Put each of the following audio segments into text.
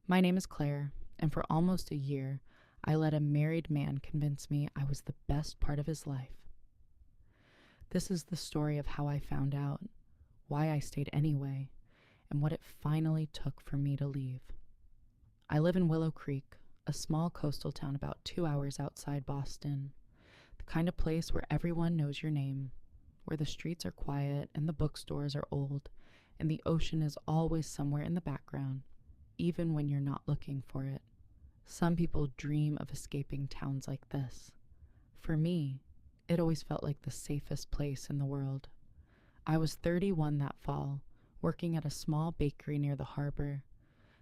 My name is Claire, and for almost a year, I let a married man convince me I was the best part of his life. This is the story of how I found out, why I stayed anyway, and what it finally took for me to leave. I live in Willow Creek, a small coastal town about 2 hours outside Boston, the kind of place where everyone knows your name, where the streets are quiet and the bookstores are old, and the ocean is always somewhere in the background, even when you're not looking for it. Some people dream of escaping towns like this. For me, it always felt like the safest place in the world. I was 31 that fall, working at a small bakery near the harbor,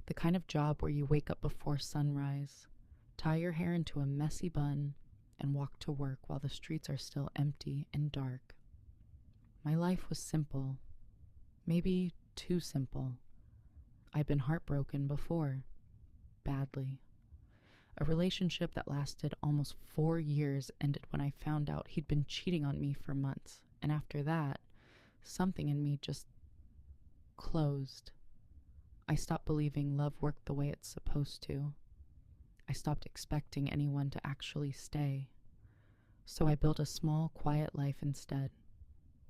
the kind of job where you wake up before sunrise, tie your hair into a messy bun, and walk to work while the streets are still empty and dark. My life was simple, maybe too simple. I'd been heartbroken before, badly. A relationship that lasted almost 4 years ended when I found out he'd been cheating on me for months, and after that, something in me just closed. I stopped believing love worked the way it's supposed to. I stopped expecting anyone to actually stay. So I built a small, quiet life instead.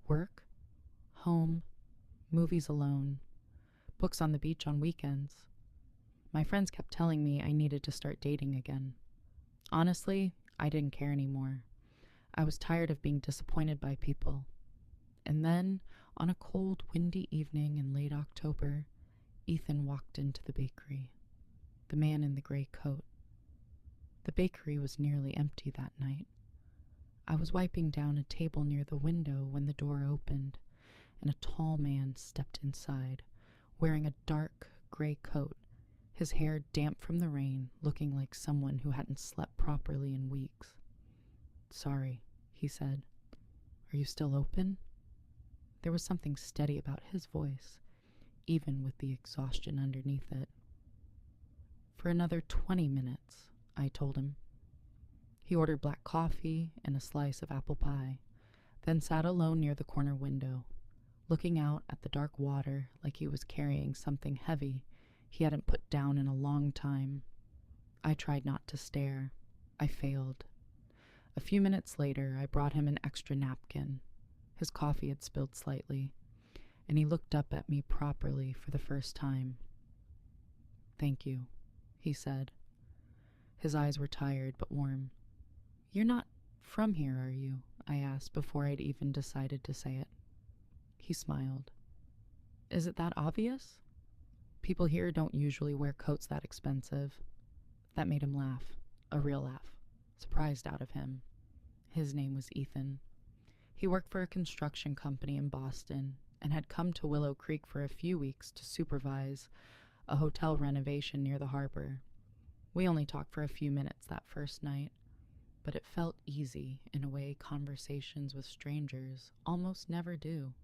Work, home, movies alone, books on the beach on weekends. My friends kept telling me I needed to start dating again. Honestly, I didn't care anymore. I was tired of being disappointed by people. And then, on a cold, windy evening in late October, Ethan walked into the bakery, the man in the gray coat. The bakery was nearly empty that night. I was wiping down a table near the window when the door opened, and a tall man stepped inside, wearing a dark gray coat, his hair damp from the rain, looking like someone who hadn't slept properly in weeks. "Sorry," he said. "Are you still open?" There was something steady about his voice, even with the exhaustion underneath it. "For another 20 minutes, I told him. He ordered black coffee and a slice of apple pie, then sat alone near the corner window, looking out at the dark water like he was carrying something heavy he hadn't put down in a long time. I tried not to stare. I failed. A few minutes later, I brought him an extra napkin. His coffee had spilled slightly, and he looked up at me properly for the first time. "Thank you," he said. His eyes were tired but warm. "You're not from here, are you?" I asked before I'd even decided to say it. He smiled. "Is it that obvious? People here don't usually wear coats that expensive." That made him laugh, a real laugh, surprised out of him. His name was Ethan. He worked for a construction company in Boston and had come to Willow Creek for a few weeks to supervise a hotel renovation near the harbor. We only talked for a few minutes that first night, but it felt easy in a way conversations with strangers almost never do.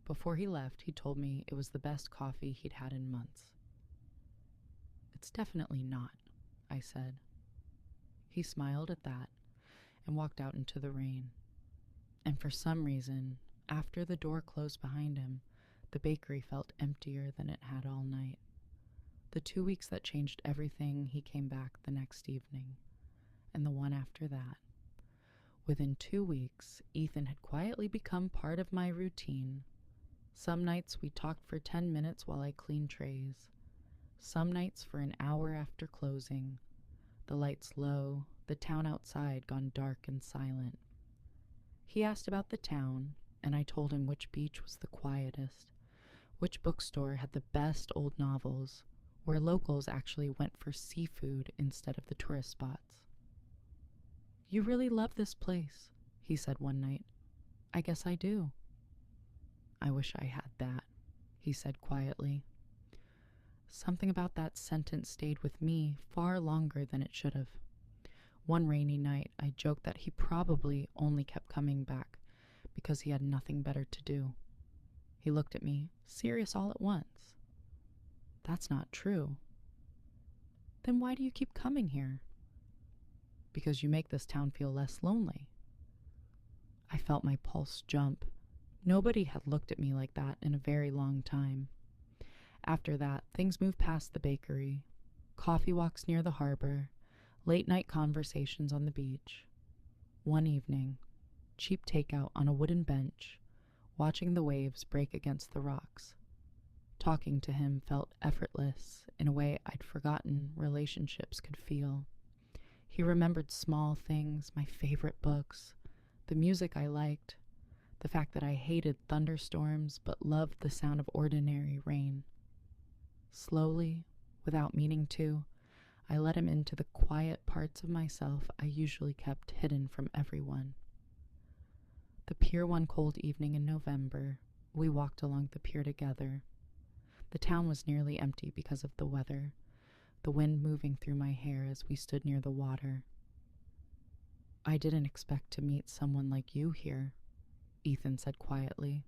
Before he left, he told me it was the best coffee he'd had in months. "It's definitely not," I said. He smiled at that and walked out into the rain. And for some reason, after the door closed behind him, the bakery felt emptier than it had all night. The 2 weeks that changed everything, he came back the next evening, and the one after that. Within 2 weeks, Ethan had quietly become part of my routine. Some nights we talked for 10 minutes while I cleaned trays. Some nights for an hour after closing. The lights low, the town outside gone dark and silent. He asked about the town, and I told him which beach was the quietest, which bookstore had the best old novels, where locals actually went for seafood instead of the tourist spots. "You really love this place," he said one night. "I guess I do." "I wish I had that," he said quietly. Something about that sentence stayed with me far longer than it should have. One rainy night, I joked that he probably only kept coming back because he had nothing better to do. He looked at me, serious all at once. "That's not true." "Then why do you keep coming here?" "Because you make this town feel less lonely." I felt my pulse jump. Nobody had looked at me like that in a very long time. After that, things moved past the bakery, coffee walks near the harbor, late night conversations on the beach. One evening, cheap takeout on a wooden bench, watching the waves break against the rocks. Talking to him felt effortless in a way I'd forgotten relationships could feel. He remembered small things, my favorite books, the music I liked, the fact that I hated thunderstorms but loved the sound of ordinary rain. Slowly, without meaning to, I let him into the quiet parts of myself I usually kept hidden from everyone. The pier one cold evening in November, we walked along the pier together. The town was nearly empty because of the weather, the wind moving through my hair as we stood near the water. "I didn't expect to meet someone like you here," Ethan said quietly.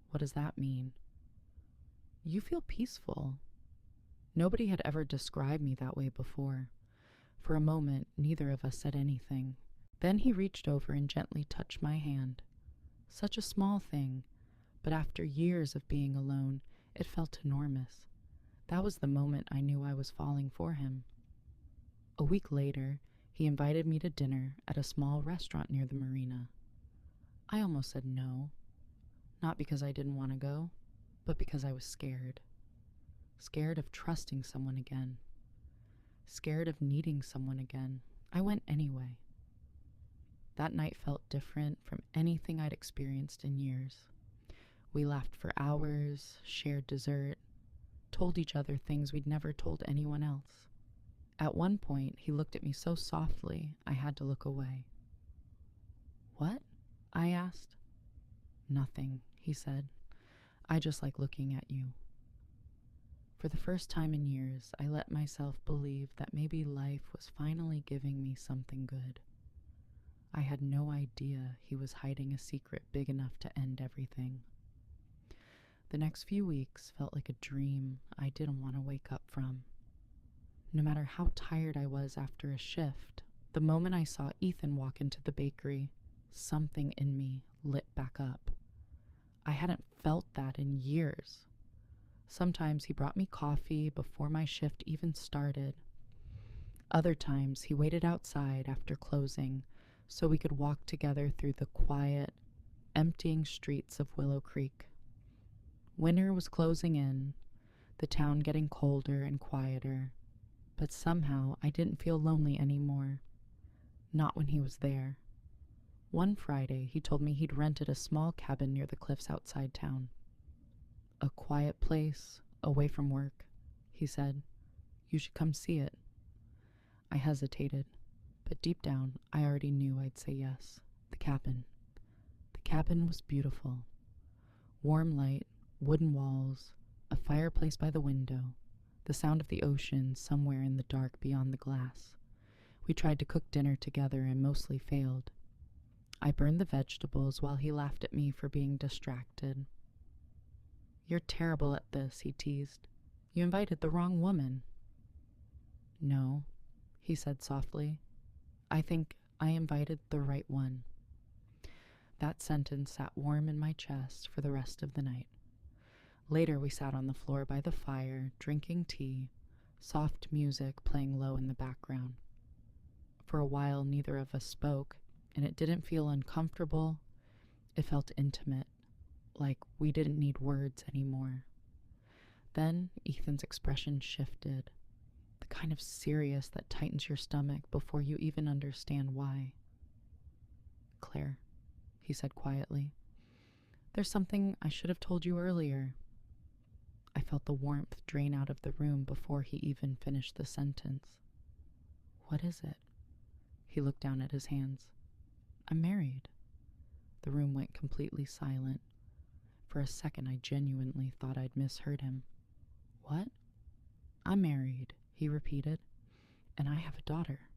"What does that mean?" "You feel peaceful." Nobody had ever described me that way before. For a moment, neither of us said anything. Then he reached over and gently touched my hand. Such a small thing, but after years of being alone, it felt enormous. That was the moment I knew I was falling for him. A week later, he invited me to dinner at a small restaurant near the marina. I almost said no, not because I didn't want to go, but because I was scared. Scared of trusting someone again. Scared of needing someone again. I went anyway. That night felt different from anything I'd experienced in years. We laughed for hours, shared dessert, told each other things we'd never told anyone else. At one point, he looked at me so softly, I had to look away. "What?" I asked. "Nothing," he said. "I just like looking at you." For the first time in years, I let myself believe that maybe life was finally giving me something good. I had no idea he was hiding a secret big enough to end everything. The next few weeks felt like a dream I didn't want to wake up from. No matter how tired I was after a shift, the moment I saw Ethan walk into the bakery, something in me lit back up. I hadn't felt that in years. Sometimes he brought me coffee before my shift even started. Other times he waited outside after closing so we could walk together through the quiet, emptying streets of Willow Creek. Winter was closing in, the town getting colder and quieter, but somehow I didn't feel lonely anymore. Not when he was there. One Friday, he told me he'd rented a small cabin near the cliffs outside town. "A quiet place, away from work," he said. "You should come see it." I hesitated, but deep down, I already knew I'd say yes. The cabin. The cabin was beautiful. Warm light, wooden walls, a fireplace by the window, the sound of the ocean somewhere in the dark beyond the glass. We tried to cook dinner together and mostly failed. I burned the vegetables while he laughed at me for being distracted. "You're terrible at this," he teased. "You invited the wrong woman." "No," he said softly. "I think I invited the right one." That sentence sat warm in my chest for the rest of the night. Later, we sat on the floor by the fire, drinking tea, soft music playing low in the background. For a while, neither of us spoke, and it didn't feel uncomfortable. It felt intimate, like we didn't need words anymore. Then Ethan's expression shifted, the kind of serious that tightens your stomach before you even understand why. "Claire," he said quietly, "there's something I should have told you earlier." I felt the warmth drain out of the room before he even finished the sentence. "What is it?" He looked down at his hands. "I'm married." The room went completely silent. For a second, I genuinely thought I'd misheard him. "What?" "I'm married," he repeated, "and I have a daughter."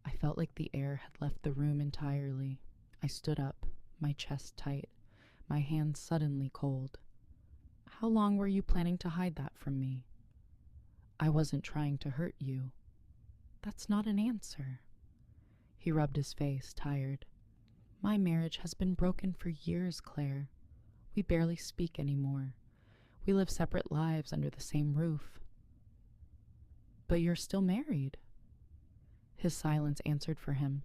I felt like the air had left the room entirely. I stood up, my chest tight, my hands suddenly cold. "How long were you planning to hide that from me?" "I wasn't trying to hurt you." "That's not an answer." He rubbed his face, tired. "My marriage has been broken for years, Claire. We barely speak anymore. We live separate lives under the same roof. But you're still married. His silence answered for him.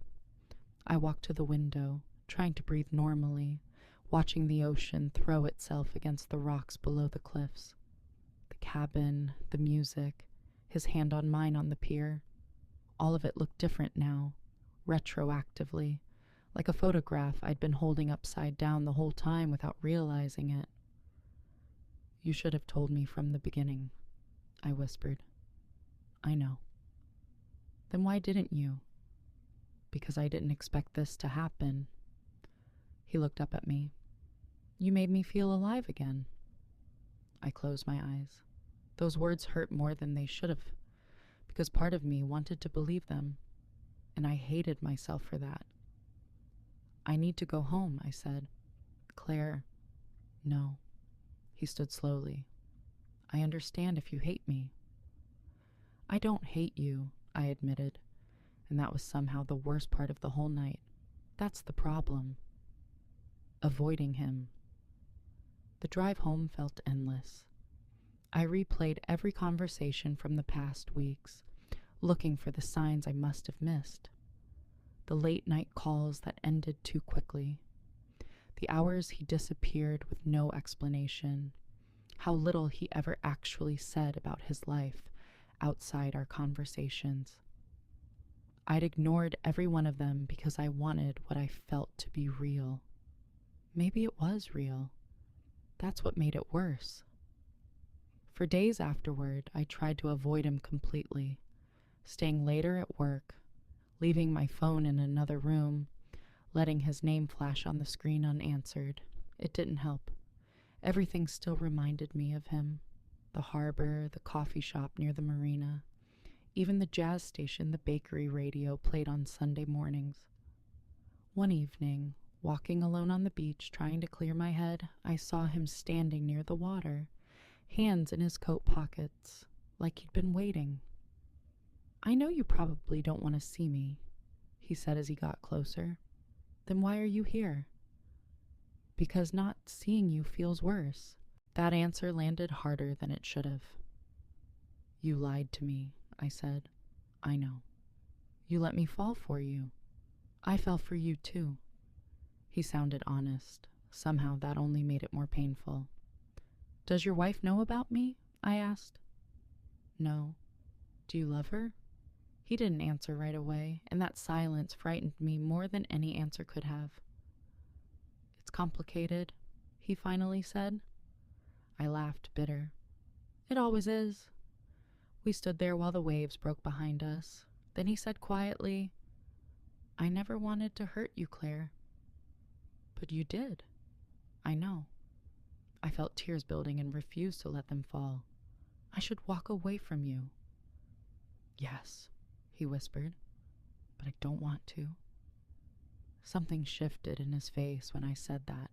I walked to the window, trying to breathe normally, watching the ocean throw itself against the rocks below the cliffs. The cabin, the music, his hand on mine on the pier. All of it looked different now, retroactively, like a photograph I'd been holding upside down the whole time without realizing it. You should have told me from the beginning, I whispered. I know. Then why didn't you? Because I didn't expect this to happen. He looked up at me. You made me feel alive again. I closed my eyes. Those words hurt more than they should have, because part of me wanted to believe them, and I hated myself for that. I need to go home, I said. Claire, no. He stood slowly. I understand if you hate me. I don't hate you, I admitted, and that was somehow the worst part of the whole night. That's the problem. Avoiding him. The drive home felt endless. I replayed every conversation from the past weeks, looking for the signs I must have missed. The late-night calls that ended too quickly. The hours he disappeared with no explanation. How little he ever actually said about his life outside our conversations. I'd ignored every one of them because I wanted what I felt to be real. Maybe it was real. That's what made it worse. For days afterward, I tried to avoid him completely, staying later at work, leaving my phone in another room, letting his name flash on the screen unanswered. It didn't help. Everything still reminded me of him. The harbor, the coffee shop near the marina, even the jazz station the bakery radio played on Sunday mornings. One evening, walking alone on the beach trying to clear my head, I saw him standing near the water, hands in his coat pockets, like he'd been waiting. I know you probably don't want to see me, he said as he got closer. Then why are you here? Because not seeing you feels worse. That answer landed harder than it should have. You lied to me, I said. I know. You let me fall for you. I fell for you too. He sounded honest. Somehow that only made it more painful. Does your wife know about me? I asked. No. Do you love her? He didn't answer right away, and that silence frightened me more than any answer could have. It's complicated, he finally said. I laughed, bitter. It always is. We stood there while the waves broke behind us. Then he said quietly, I never wanted to hurt you, Claire. But you did. I know. I felt tears building and refused to let them fall. I should walk away from you. Yes, he whispered, but I don't want to. Something shifted in his face when I said that,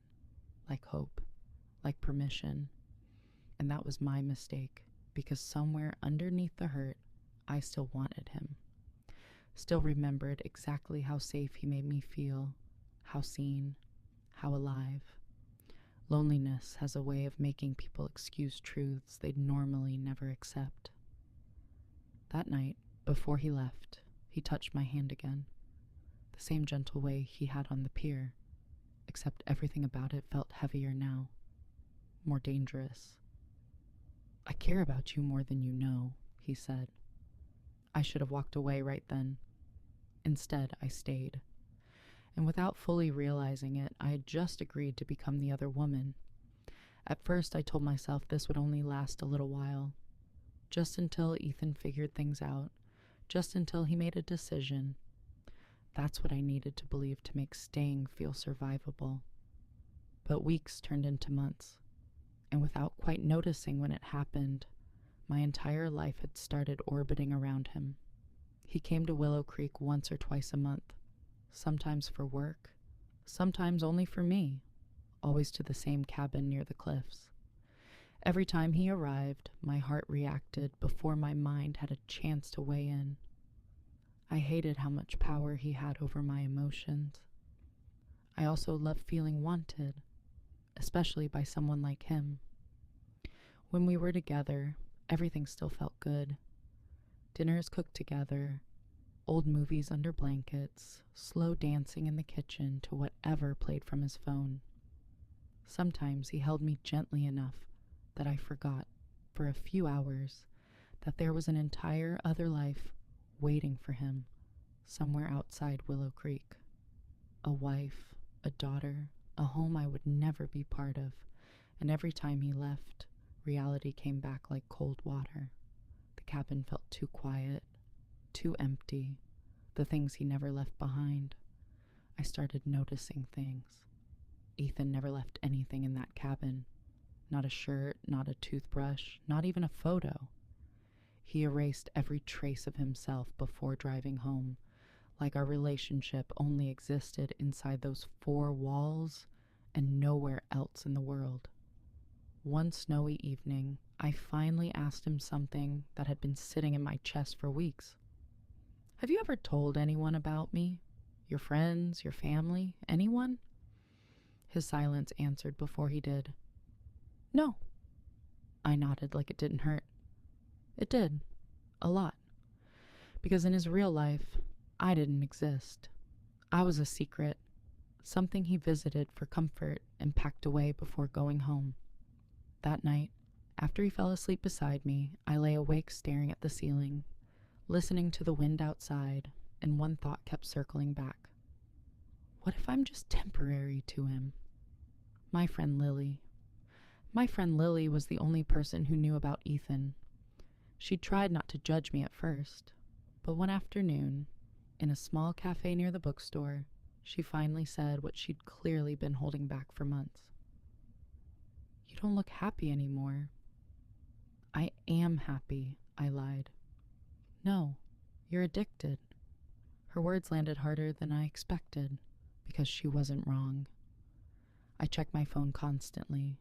like hope, like permission. And that was my mistake, because somewhere underneath the hurt, I still wanted him. Still remembered exactly how safe he made me feel, how seen, how alive. Loneliness has a way of making people excuse truths they'd normally never accept. That night, before he left, he touched my hand again, the same gentle way he had on the pier, except everything about it felt heavier now, more dangerous. I care about you more than you know, he said. I should have walked away right then. Instead, I stayed. And without fully realizing it, I had just agreed to become the other woman. At first, I told myself this would only last a little while, just until Ethan figured things out, just until he made a decision. That's what I needed to believe to make staying feel survivable. But weeks turned into months, and without quite noticing when it happened, my entire life had started orbiting around him. He came to Willow Creek once or twice a month, sometimes for work, sometimes only for me, always to the same cabin near the cliffs. Every time he arrived, my heart reacted before my mind had a chance to weigh in. I hated how much power he had over my emotions. I also loved feeling wanted, especially by someone like him. When we were together, everything still felt good. Dinners cooked together, old movies under blankets, slow dancing in the kitchen to whatever played from his phone. Sometimes he held me gently enough that I forgot, for a few hours, that there was an entire other life waiting for him somewhere outside Willow Creek. A wife, a daughter, a home I would never be part of, and every time he left, reality came back like cold water. The cabin felt too quiet, too empty, the things he never left behind. I started noticing things. Ethan never left anything in that cabin. Not a shirt, not a toothbrush, not even a photo. He erased every trace of himself before driving home, like our relationship only existed inside those four walls and nowhere else in the world. One snowy evening, I finally asked him something that had been sitting in my chest for weeks. Have you ever told anyone about me? Your friends, your family, anyone? His silence answered before he did. No. I nodded like it didn't hurt. It did. A lot. Because in his real life, I didn't exist. I was a secret, something he visited for comfort and packed away before going home. That night, after he fell asleep beside me, I lay awake staring at the ceiling, listening to the wind outside, and one thought kept circling back. What if I'm just temporary to him? My friend Lily. My friend Lily was the only person who knew about Ethan. She tried not to judge me at first, but one afternoon, in a small cafe near the bookstore, she finally said what she'd clearly been holding back for months. You don't look happy anymore. I am happy, I lied. No, you're addicted. Her words landed harder than I expected, because she wasn't wrong. I checked my phone constantly.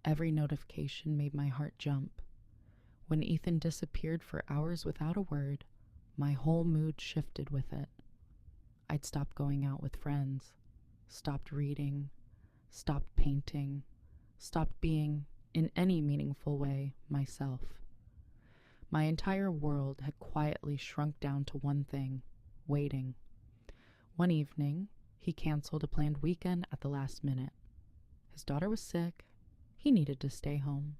Every notification made my heart jump. When Ethan disappeared for hours without a word, my whole mood shifted with it. I'd stopped going out with friends, stopped reading, stopped painting, stopped being, in any meaningful way, myself. My entire world had quietly shrunk down to one thing: waiting. One evening, he canceled a planned weekend at the last minute. His daughter was sick. He needed to stay home.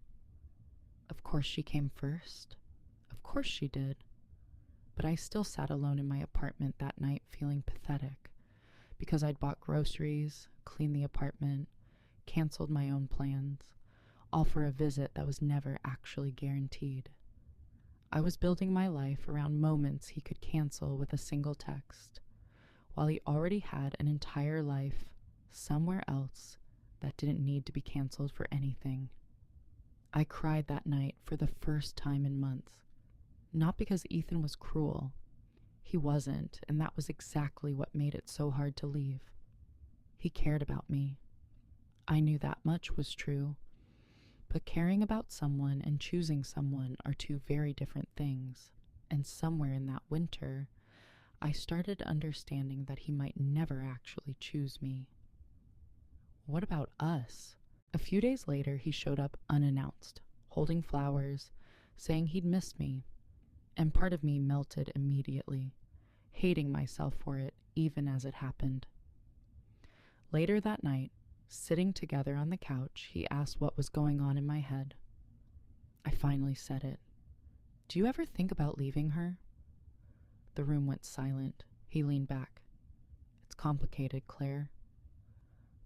Of course she came first. Of course she did. But I still sat alone in my apartment that night feeling pathetic because I'd bought groceries, cleaned the apartment, canceled my own plans, all for a visit that was never actually guaranteed. I was building my life around moments he could cancel with a single text, while he already had an entire life somewhere else that didn't need to be canceled for anything. I cried that night for the first time in months. Not because Ethan was cruel. He wasn't, and that was exactly what made it so hard to leave. He cared about me. I knew that much was true. But caring about someone and choosing someone are two very different things, and somewhere in that winter, I started understanding that he might never actually choose me. What about us? A few days later, he showed up unannounced, holding flowers, saying he'd missed me, and part of me melted immediately, hating myself for it even as it happened. Later that night, sitting together on the couch, he asked what was going on in my head. I finally said it. Do you ever think about leaving her? The room went silent. He leaned back. It's complicated, Claire.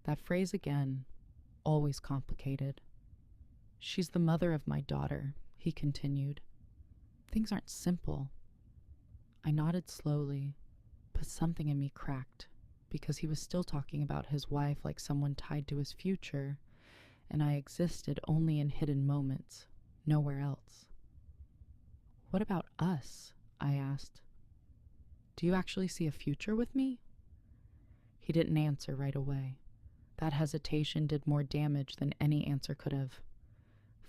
That phrase again, always complicated. She's the mother of my daughter, he continued. Things aren't simple. I nodded slowly, but something in me cracked, because he was still talking about his wife like someone tied to his future, and I existed only in hidden moments, nowhere else. What about us? I asked. Do you actually see a future with me? He didn't answer right away. That hesitation did more damage than any answer could have.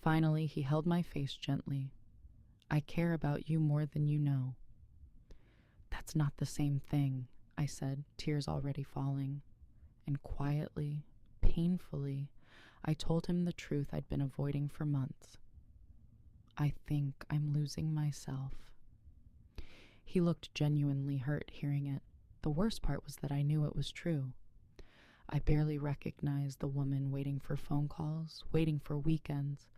Finally, he held my face gently. I care about you more than you know. That's not the same thing, I said, tears already falling. And quietly, painfully, I told him the truth I'd been avoiding for months. I think I'm losing myself." He looked genuinely hurt hearing it. The worst part was that I knew it was true. I barely recognized the woman waiting for phone calls, waiting for weekends,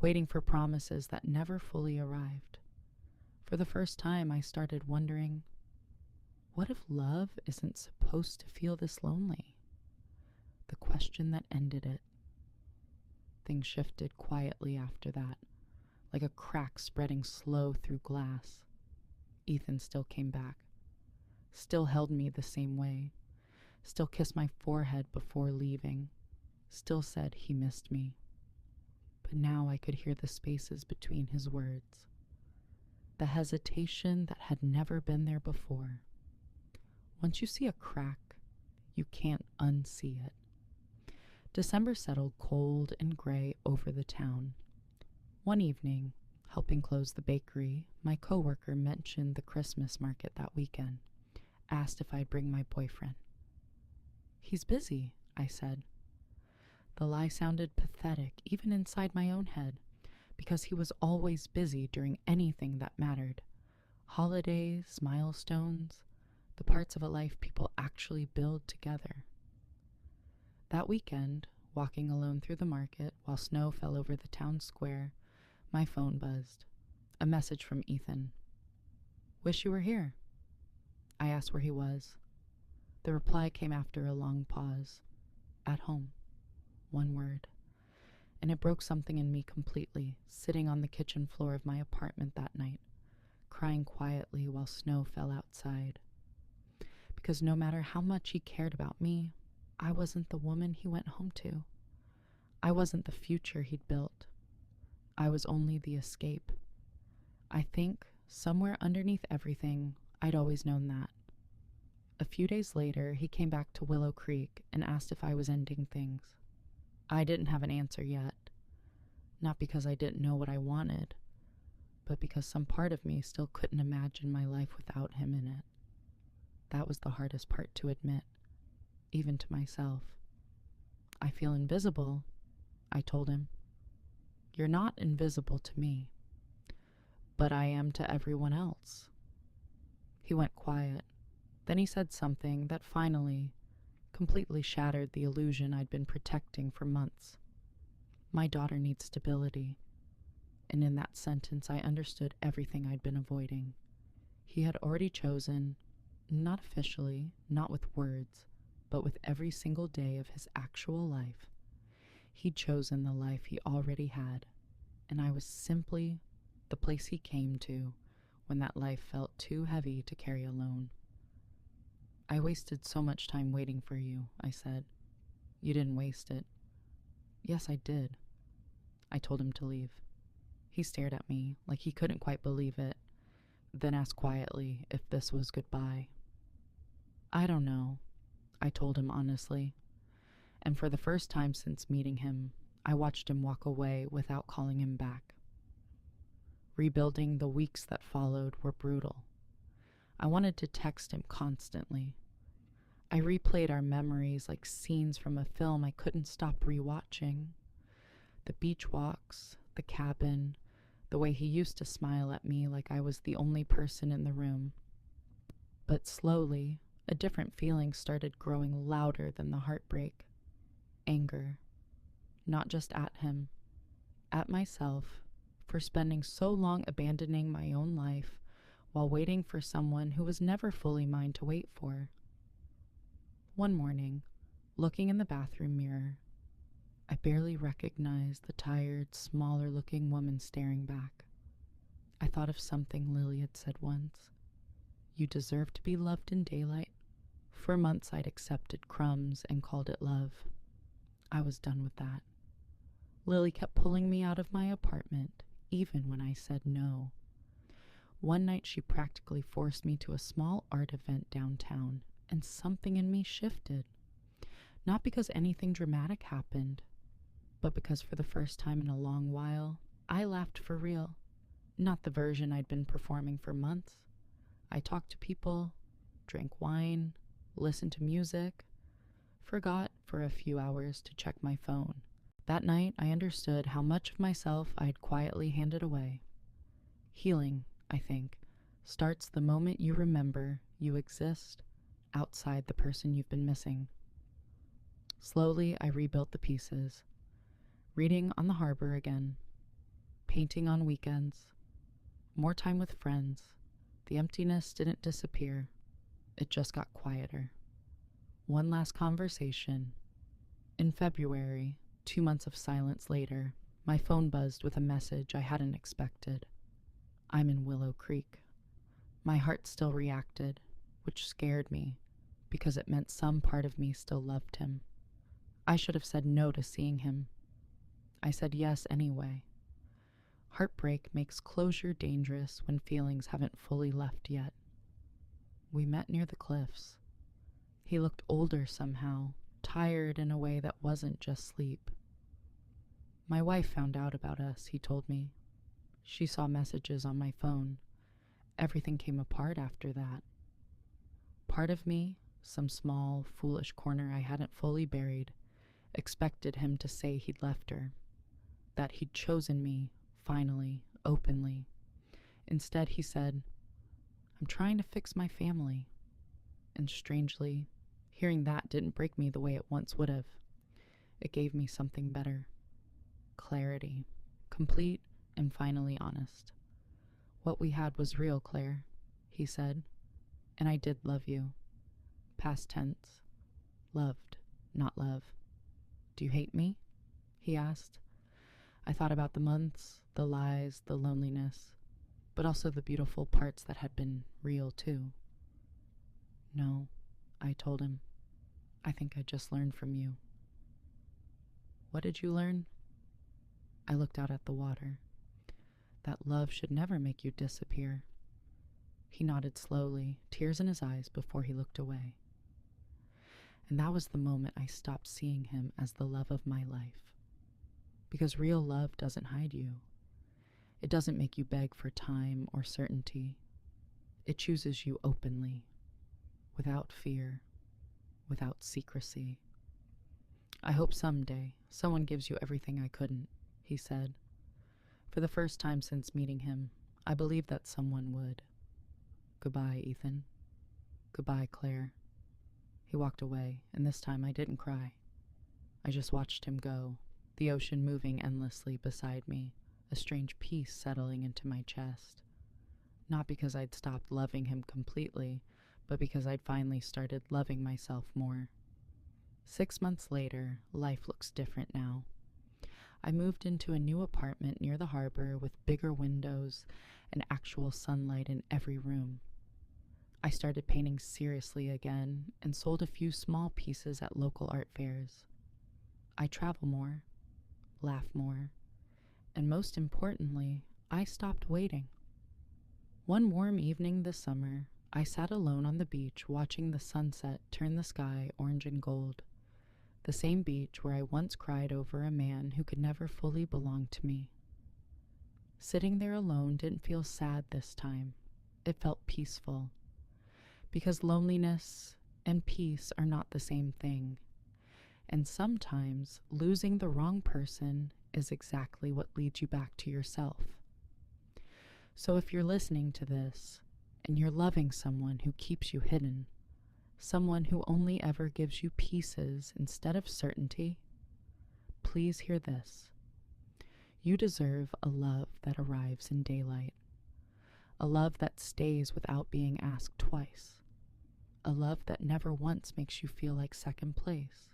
waiting for promises that never fully arrived. For the first time, I started wondering, what if love isn't supposed to feel this lonely? The question that ended it. Things shifted quietly after that, like a crack spreading slow through glass. Ethan still came back, still held me the same way, still kissed my forehead before leaving, still said he missed me. But now I could hear the spaces between his words, the hesitation that had never been there before. Once you see a crack, you can't unsee it. December settled cold and gray over the town. One evening, helping close the bakery, my coworker mentioned the Christmas market that weekend, asked if I'd bring my boyfriend. "He's busy," I said. The lie sounded pathetic even inside my own head, because he was always busy during anything that mattered. Holidays, milestones, the parts of a life people actually build together. That weekend, walking alone through the market while snow fell over the town square, my phone buzzed. A message from Ethan. "Wish you were here." I asked where he was. The reply came after a long pause. "At home." One word. And it broke something in me completely, sitting on the kitchen floor of my apartment that night, crying quietly while snow fell outside. Because no matter how much he cared about me, I wasn't the woman he went home to. I wasn't the future he'd built. I was only the escape. I think, somewhere underneath everything, I'd always known that. A few days later, he came back to Willow Creek and asked if I was ending things. I didn't have an answer yet. Not because I didn't know what I wanted, but because some part of me still couldn't imagine my life without him in it. That was the hardest part to admit, even to myself. "I feel invisible," I told him. "You're not invisible to me, but I am to everyone else." He went quiet. Then he said something that finally completely shattered the illusion I'd been protecting for months. "My daughter needs stability." And in that sentence, I understood everything I'd been avoiding. He had already chosen, not officially, not with words, but with every single day of his actual life. He'd chosen the life he already had, and I was simply the place he came to when that life felt too heavy to carry alone. "I wasted so much time waiting for you," I said. "You didn't waste it." "Yes, I did." I told him to leave. He stared at me like he couldn't quite believe it, then asked quietly if this was goodbye. "I don't know," I told him honestly. And for the first time since meeting him, I watched him walk away without calling him back. Rebuilding the weeks that followed were brutal. I wanted to text him constantly. I replayed our memories like scenes from a film I couldn't stop rewatching. The beach walks, the cabin, the way he used to smile at me like I was the only person in the room. But slowly, a different feeling started growing louder than the heartbreak. Anger. Not just at him, at myself, for spending so long abandoning my own life while waiting for someone who was never fully mine to wait for. One morning, looking in the bathroom mirror, I barely recognized the tired, smaller-looking woman staring back. I thought of something Lily had said once. "You deserve to be loved in daylight." For months I'd accepted crumbs and called it love. I was done with that. Lily kept pulling me out of my apartment, even when I said no. One night she practically forced me to a small art event downtown, and something in me shifted. Not because anything dramatic happened, but because for the first time in a long while, I laughed for real. Not the version I'd been performing for months. I talked to people, drank wine, listened to music, forgot for a few hours to check my phone. That night, I understood how much of myself I had quietly handed away. Healing, I think, starts the moment you remember you exist outside the person you've been missing. Slowly, I rebuilt the pieces, reading on the harbor again, painting on weekends, more time with friends. The emptiness didn't disappear, it just got quieter. One last conversation. In February, 2 months of silence later, my phone buzzed with a message I hadn't expected. I'm in Willow Creek. My heart still reacted, which scared me because it meant some part of me still loved him. I should have said no to seeing him. I said yes anyway. Heartbreak makes closure dangerous when feelings haven't fully left yet. We met near the cliffs. He looked older somehow, tired in a way that wasn't just sleep. My wife found out about us, he told me. She saw messages on my phone. Everything came apart after that. Part of me, some small, foolish corner I hadn't fully buried, expected him to say he'd left her, that he'd chosen me, finally, openly. Instead, he said, I'm trying to fix my family. And strangely, hearing that didn't break me the way it once would have. It gave me something better. Clarity. Complete and finally honest. What we had was real, Claire, he said. And I did love you. Past tense. Loved, not love. Do you hate me? He asked. I thought about the months, the lies, the loneliness, but also the beautiful parts that had been real too. No, I told him. I think I just learned from you. What did you learn? I looked out at the water. That love should never make you disappear. He nodded slowly, tears in his eyes before he looked away. And that was the moment I stopped seeing him as the love of my life. Because real love doesn't hide you. It doesn't make you beg for time or certainty. It chooses you openly, without fear, without secrecy. I hope someday someone gives you everything I couldn't, he said. For the first time since meeting him, I believed that someone would. Goodbye, Ethan. Goodbye, Claire. He walked away, and this time I didn't cry. I just watched him go, the ocean moving endlessly beside me, a strange peace settling into my chest. Not because I'd stopped loving him completely, but because I'd finally started loving myself more. 6 months later, life looks different now. I moved into a new apartment near the harbor with bigger windows and actual sunlight in every room. I started painting seriously again and sold a few small pieces at local art fairs. I travel more, laugh more, and most importantly, I stopped waiting. One warm evening this summer, I sat alone on the beach watching the sunset turn the sky orange and gold. The same beach where I once cried over a man who could never fully belong to me. Sitting there alone didn't feel sad this time. It felt peaceful. Because loneliness and peace are not the same thing. And sometimes losing the wrong person is exactly what leads you back to yourself. So if you're listening to this and you're loving someone who keeps you hidden, someone who only ever gives you pieces instead of certainty, please hear this. You deserve a love that arrives in daylight, a love that stays without being asked twice, a love that never once makes you feel like second place.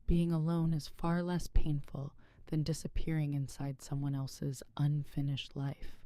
Being alone is far less painful than disappearing inside someone else's unfinished life.